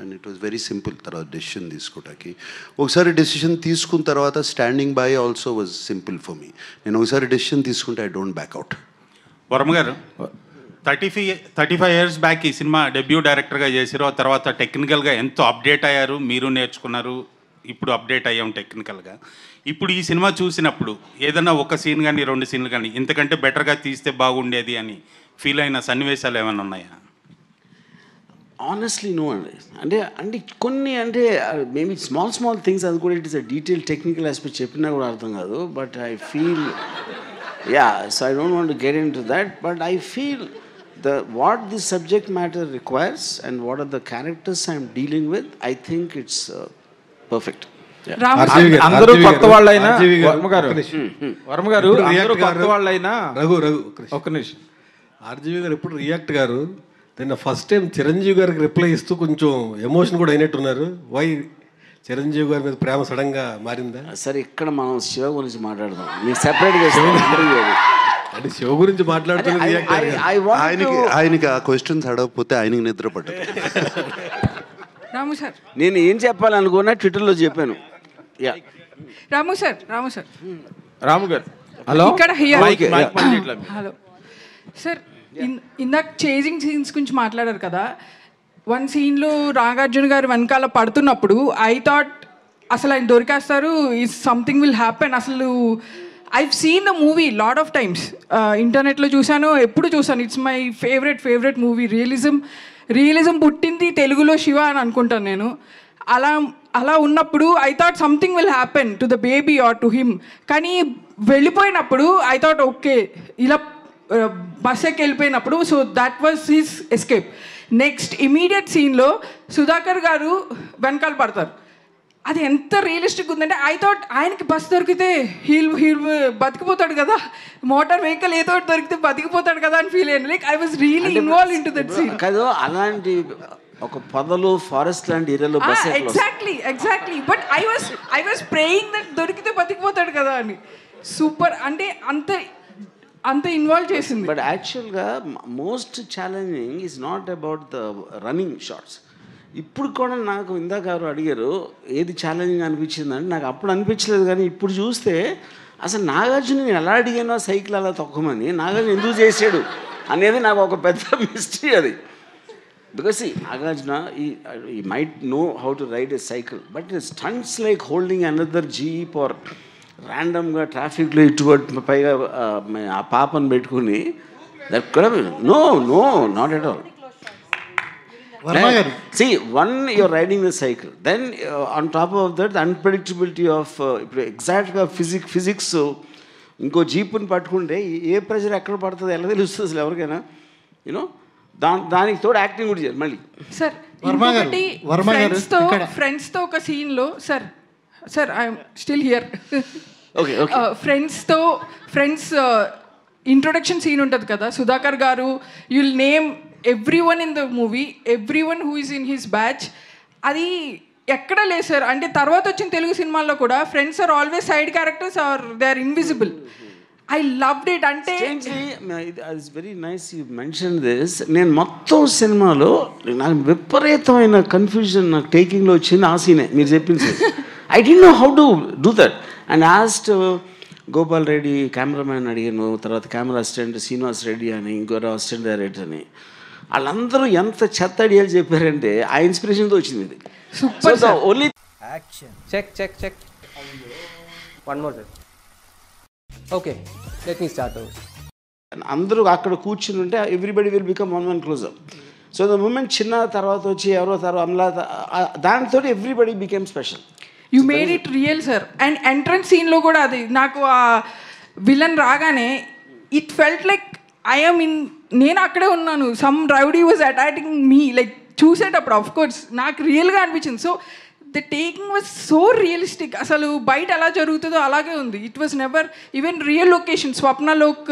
And it was very simple. తర్వాత decision తీసుకోవటానికి ఒకసారి డెసిషన్ తీసుకున్న తర్వాత standing by also was simple for me. నేను ఒకసారి డెసిషన్ తీసుకుంటే ఐ డోంట్ బ్యాక్అవుట్. వర్మ గారు 35 years బ్యాక్ ఈ సినిమా డెబ్యూ డైరెక్టర్గా చేశారు. ఆ తర్వాత టెక్నికల్గా ఎంతో అప్డేట్ అయ్యారు, మీరు నేర్చుకున్నారు, ఇప్పుడు అప్డేట్ అయ్యాం టెక్నికల్గా. ఇప్పుడు ఈ సినిమా చూసినప్పుడు ఏదన్నా ఒక సీన్ కానీ 2 సీన్లు కానీ ఇంతకంటే బెటర్గా తీస్తే బాగుండేది అని ఫీల్ అయిన సన్నివేశాలు ఏమైనా ఉన్నాయా? ఆనెస్ట్లీ నో అండి. అంటే కొన్ని అంటే మేబీ స్మాల్ థింగ్స్, అది కూడా it is a detail technical aspect చెప్పినా కూడా అర్థం కాదు. But I feel so I don't want to get into that. But I feel what this subject matter requires and what are the characters I'm dealing with, I think it's perfect. అందరూ కొత్త వాళ్ళైనా వర్మ గారు అందరూ కొత్త వాళ్ళైనా ఒక్క నిమిషం. RGV గారు ఎప్పుడు రియాక్ట్ గారు నిన్న ఫస్ట్ టైం చిరంజీవి గారికి రిప్లై ఇస్తూ కొంచెం ఎమోషన్ కూడా అయినట్టున్నారు. వై చిరంజీవి గారి మీద ప్రేమ సడన్ గా మారిందా? సరే, ఇక్కడ మనం శివ గురించి మాట్లాడదాం. మీకు సెపరేట్గా అంటే శివ గురించి మాట్లాడుతున్నారు. ఆయనకి ఆ క్వశ్చన్స్ అడగకపోతే ఆయనకి నిద్ర పట్టదు. రాము సార్, నేను ఏం చెప్పాలనుకున్నా ట్విట్టర్లో చెప్పాను. రాము సార్ రాము గారు హలో, ఇక్కడ హలో సార్, ఇందాక చేజింగ్ సీన్స్ గురించి మాట్లాడారు కదా. వన్ సీన్లో నాగార్జున గారు వెనకాల పడుతున్నప్పుడు ఐ థాట్ అసలు ఆయన దొరికేస్తారు, ఈజ్ సంథింగ్ విల్ హ్యాపెన్. అసలు I've seen the movie lot of times, ఇంటర్నెట్లో చూశాను, ఎప్పుడు చూసాను. It's my favourite movie. Realism పుట్టింది తెలుగులో శివ అని అనుకుంటాను నేను. అలా ఉన్నప్పుడు I thought something will happen to the baby or to him. కానీ వెళ్ళిపోయినప్పుడు ఐ థాట్ ఓకే, ఇలా బస్ ఎక్కి వెళ్ళిపోయినప్పుడు so that was his escape. Next immediate సీన్లో సుధాకర్ గారు వెనకాల పడతారు. అది ఎంత రియలిస్టిక్ ఉందంటే ఐ థాట్ ఆయనకి బస్ దొరికితే హీల్ బతికిపోతాడు కదా, మోటార్ వెహికల్ ఏదో దొరికితే బతికిపోతాడు కదా అని ఫీల్ అయ్యాను. Like I was really involve into that scene. కదా, అలాంటి ఒక పొదలు ఫారెస్ట్ లాంటి ఏరియాలో bus exactly. But I was praying that దొరికితే బతికిపోతాడు కదా అని. సూపర్, అంటే అంత ఇన్వాల్వ్ చేసింది. బట్ యాక్చువల్గా most challenging is not about the running shots. ఇప్పుడు కూడా నాకు ఇందాక ఎవరు అడిగారు ఏది ఛాలెంజింగ్ అనిపించిందంటే, నాకు అప్పుడు అనిపించలేదు. కానీ ఇప్పుడు చూస్తే అసలు నాగార్జున నేను ఎలా అడిగానో సైకిల్ అలా తొక్కమని, నాగార్జున ఎందుకు చేసాడు అనేది నాకు ఒక పెద్ద మిస్టరీ అది. బికాస్ నాగార్జున ఈ might know how to ride a cycle, but stunts like holding another jeep or ర్యాండమ్గా ట్రాఫిక్లో ఇటువంటి పైగా ఆ పాపను పెట్టుకుని దట్ కూడా no not at all. See, one, you're riding the cycle. Then on top of that, the unpredictability of exactly physics. ఇంకో జీపుని పట్టుకుంటే ఏ ప్రెషర్ ఎక్కడ పడుతుంది ఎలా తెలుస్తుంది అసలు ఎవరికైనా? యూనో దానికి తోడు యాక్టింగ్ కూడా చేయాలి మళ్ళీ. సార్ ఫ్రెండ్స్తో ఒక సీన్లో sir I'm still here. Okay friends introduction scene ఉంటుంది కదా, Sudhakar garu you'll name everyone in the movie, everyone who is in his batch. అది ఎక్కడ లేదు సార్. అంటే తర్వాత వచ్చిన తెలుగు సినిమాల్లో కూడా friends are always side characters are they are invisible. I loved it. అంటే it's very nice you mention this. నేను మొత్తం సినిమాలో నాకు విపరీతమైన కన్ఫ్యూజన్ నాకు టేకింగ్లో వచ్చింది ఆ సీనే మీరు చెప్పింది sir. I don't know how to do that and ఆస్ట్ Gopal Reddy cameraman అడిగాను, తర్వాత కెమెరా అసిస్టెంట్ శ్రీనివాస్ రెడ్డి అని, ఇంకో అసిస్టెంట్ డైరెక్టర్ అని. వాళ్ళందరూ ఎంత చెత్త ఐడియాలు చెప్పారంటే ఆ ఇన్స్పిరేషన్తో వచ్చింది ఇది. Super. Only check 1 more time. Okay, let me start over. అందరూ అక్కడ కూర్చుని ఉంటే everybody will become one closer. So the moment చిన్న తర్వాత వచ్చి ఎవరో తర్వాత అమలా దానితో everybody became special. You made it real sir. And entrance సీన్లో కూడా అది నాకు ఆ విలన్ రాగానే ఇట్ ఫెల్ట్ లైక్ నేను అక్కడే ఉన్నాను. Some rowdy was attacking me like చూసేటప్పుడు ఆఫ్ కోర్స్ నాకు రియల్గా అనిపించింది. So the taking was so realistic. అసలు బయట ఎలా జరుగుతుందో అలాగే ఉంది. It was never even real location, Swapnalok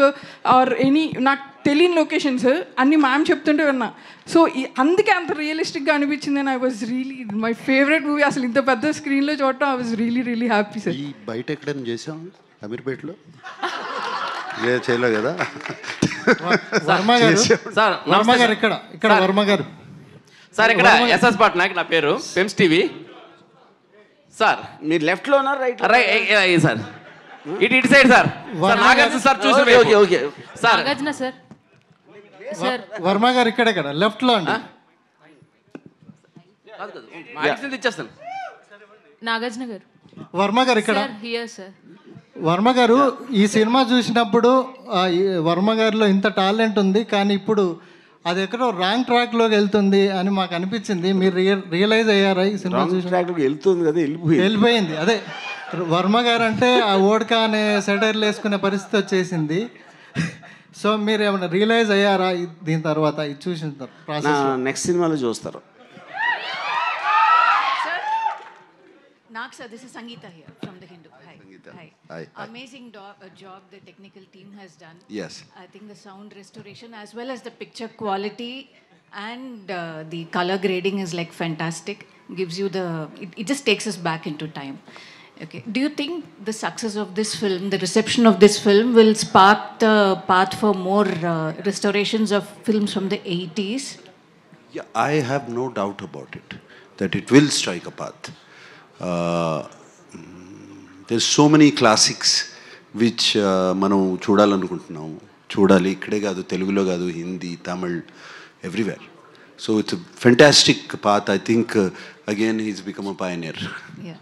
or any నాకు తెలియని లొకేషన్స్ అన్ని మ్యామ్ చెప్తుంటే విన్నా. సో అందుకే అంత రియలిస్టిక్గా అనిపించింది. And I was really my favourite movie. అసలు ఇంత పెద్ద స్క్రీన్లో చూడటం I was really happy sir. ఈ బయట ఎక్కడైనా చేసాం అమీర్పేటలో చేయలేదు కదా. వర్మ గారు ఇక్కడ వర్మ గారు సార్ ఇక్కడ ఎస్ఎస్ పట్నాయక్ నా పేరు పెమ్స్ టీవీ సార్. మీరు లెఫ్ట్లోనా రైట్? రైట్ సార్, ఇటు సైడ్ సార్. నాగార్జున సార్ చూసి okay okay sir. Nagarjuna sir. Sir Varma గారు ఇక్కడ లెఫ్ట్లో అండి. ఇచ్చేస్తాను. నాగార్జున గారు. వర్మ గారు ఇక్కడ. Here sir. వర్మ గారు ఈ సినిమా చూసినప్పుడు వర్మ గారిలో ఇంత టాలెంట్ ఉంది, కానీ ఇప్పుడు అది ఎక్కడో రాంగ్ ట్రాక్లోకి వెళ్తుంది అని మాకు అనిపించింది. మీరు రియలైజ్ అయ్యారా ఈ సినిమా చూసి? ట్రాక్లోకి వెళ్తుంది కదా, వెళ్ళిపోయింది. అదే వర్మ గారు అంటే ఆ ఓడ్కా అనే సెటైర్లు వేసుకునే పరిస్థితి వచ్చేసింది. సో మీరు ఏమైనా రియలైజ్ అయ్యారా దీని తర్వాత ఇది చూసిన ప్రాసెస్? నెక్స్ట్ సినిమాలో చూస్తారు. Nak sir, this is Sangeeta here from The Hindu. Hi. Sangeeta. Hi. Hi. Amazing job the technical team has done. Yes. I think the sound restoration as well as the picture quality and the color grading is like fantastic. Gives you it just takes us back into time. Okay. Do you think the success of this film, the reception of this film will spark the path for more restorations of films from the 80s? Yeah, I have no doubt about it, that it will strike a path. There's so many classics which మనం చూడాలనుకుంటున్నాము. చూడాలి, ఇక్కడే కాదు, తెలుగులో కాదు, Hindi, Tamil, everywhere. So it's a fantastic path. I think again he's become a pioneer. Yeah.